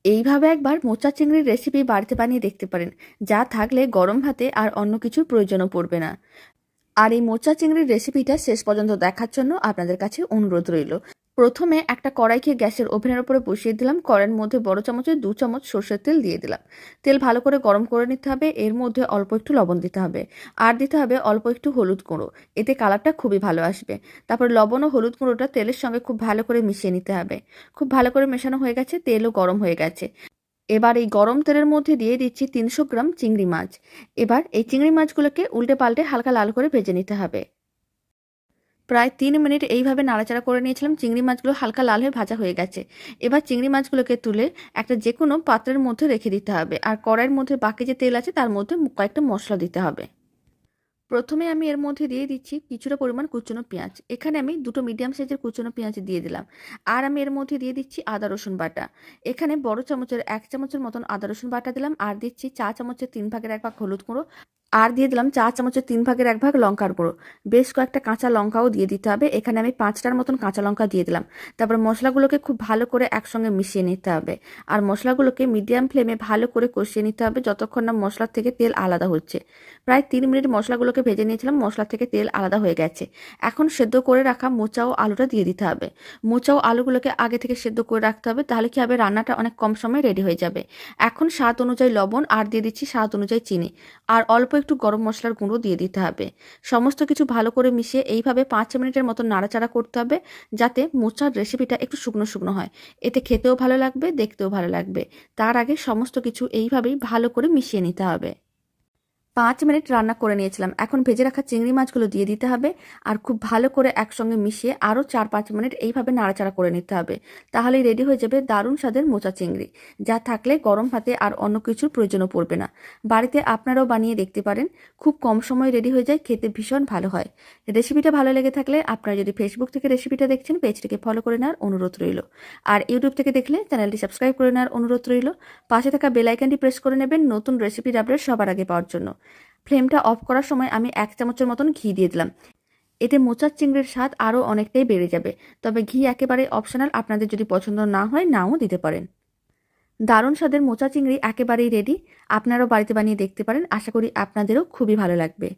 এইভাবে একবার মোচা চিংড়ির রেসিপি বাড়িতে বানিয়ে দেখতে পারেন, যা থাকলে গরম ভাতে আর অন্য কিছুর প্রয়োজনও পড়বে না। আর এই মোচা চিংড়ির রেসিপিটা শেষ পর্যন্ত দেখার জন্য আপনাদের কাছে অনুরোধ রইল। প্রথমে একটা কড়াইকে গ্যাসের ওভেনের উপরে বসিয়ে দিলাম। কড়াইয়ের মধ্যে বড় চামচে 2 চামচ সর্ষের তেল দিয়ে দিলাম। তেল ভালো করে গরম করে নিতে হবে। এর মধ্যে অল্প একটু লবণ দিতে হবে, আর দিতে হবে অল্প একটু হলুদ গুঁড়ো। এতে কালারটা খুবই ভালো আসবে। তারপর লবণ ও হলুদ গুঁড়োটা তেলের সঙ্গে খুব ভালো করে মিশিয়ে নিতে হবে। খুব ভালো করে মেশানো হয়ে গেছে, তেলও গরম হয়ে গেছে। এবার এই গরম তেলের মধ্যে দিয়ে দিচ্ছি 300 গ্রাম চিংড়ি মাছ। এবার এই চিংড়ি মাছগুলোকে উল্টে পাল্টে হালকা লাল করে ভেজে নিতে হবে। প্রায় 3 মিনিট এইভাবে নাড়াচাড়া করে নিয়েছিলাম। চিংড়ি মাছগুলো হালকা লাল হয়ে ভাজা হয়ে গেছে। এবার চিংড়ি মাছগুলোকে তুলে একটা যে কোনো পাত্রের মধ্যে রেখে দিতে হবে, আর কড়াইয়ের মধ্যে বাকি যে তেল আছে তার মধ্যে কয়েকটা মশলা দিতে হবে। প্রথমে আমি এর মধ্যে দিয়ে দিচ্ছি কিছুটা পরিমাণ কুচনো পেঁয়াজ। এখানে আমি দুটো মিডিয়াম সাইজের কুচনো পেঁয়াজ দিয়ে দিলাম। আর আমি এর মধ্যে দিয়ে দিচ্ছি আদা রসুন বাটা। এখানে বড় চামচের 1 চামচের মতন আদা রসুন বাটা দিলাম, আর দিচ্ছি চা চামচের 3/1 ভাগ হলুদ গুঁড়ো, আর দিয়ে দিলাম চা চামচের 3/1 ভাগ লঙ্কার গুঁড়ো। বেশ কয়েকটা কাঁচা লঙ্কাও দিয়ে দিতে হবে। এখানে আমি 5টার মতন কাঁচা লঙ্কা দিয়ে দিলাম। তারপর মশলাগুলোকে খুব ভালো করে একসঙ্গে মিশিয়ে নিতে হবে, আর মশলাগুলোকে মিডিয়াম ফ্লেমে ভালো করে কষিয়ে নিতে হবে যতক্ষণ না মশলার থেকে তেল আলাদা হচ্ছে। প্রায় 3 মিনিট মশলাগুলোকে ভেজে নিয়েছিলাম, মশলা থেকে তেল আলাদা হয়ে গেছে। এখন সেদ্ধ করে রাখা মোচা ও আলুটা দিয়ে দিতে হবে। মোচা ও আলুগুলোকে আগে থেকে সেদ্ধ করে রাখতে হবে, তাহলে কি হবে, রান্নাটা অনেক কম সময়ে রেডি হয়ে যাবে। এখন স্বাদ অনুযায়ী লবণ, আর দিয়ে দিচ্ছি স্বাদ অনুযায়ী চিনি, আর অল্প একটু গরম মশলার গুঁড়ো দিয়ে দিতে হবে। সমস্ত কিছু ভালো করে মিশিয়ে এইভাবে 5 মিনিটের মতো নাড়াচাড়া করতে হবে, যাতে মোচার রেসিপিটা একটু শুকনো শুকনো হয়। এতে খেতেও ভালো লাগবে, দেখতেও ভালো লাগবে। তার আগে সমস্ত কিছু এইভাবেই ভালো করে মিশিয়ে নিতে হবে। 5 মিনিট রান্না করে নিয়েছিলাম। এখন ভেজে রাখা চিংড়ি মাছগুলো দিয়ে দিতে হবে, আর খুব ভালো করে একসঙ্গে মিশিয়ে আরও 4-5 মিনিট এইভাবে নাড়াচাড়া করে নিতে হবে। তাহলেই রেডি হয়ে যাবে দারুণ স্বাদের মোচা চিংড়ি, যা থাকলে গরম ভাতে আর অন্য কিছুর প্রয়োজনও পড়বে না। বাড়িতে আপনারাও বানিয়ে দেখতে পারেন, খুব কম সময়ে রেডি হয়ে যায়, খেতে ভীষণ ভালো হয়। রেসিপিটা ভালো লেগে থাকলে আপনারা যদি ফেসবুক থেকে রেসিপিটা দেখছেন, পেজটিকে ফলো করে নেওয়ার অনুরোধ রইল। আর ইউটিউব থেকে দেখলে চ্যানেলটি সাবস্ক্রাইব করে নেওয়ার অনুরোধ রইল। পাশে থাকা বেল আইকনটি প্রেস করে নেবেন নতুন রেসিপির আপডেট সবার আগে পাওয়ার জন্য। ফ্লেমটা অফ করার সময় আমি 1 চামচের মতন ঘি দিয়ে দিলাম। এতে মোচার চিংড়ির স্বাদ আরও অনেকটাই বেড়ে যাবে। তবে ঘি একেবারে অপশনাল, আপনাদের যদি পছন্দ না হয় নাও দিতে পারেন। দারুণ স্বাদের মোচা চিংড়ি একেবারেই রেডি। আপনারাও বাড়িতে বানিয়ে দেখতে পারেন। আশা করি আপনাদেরও খুবই ভালো লাগবে।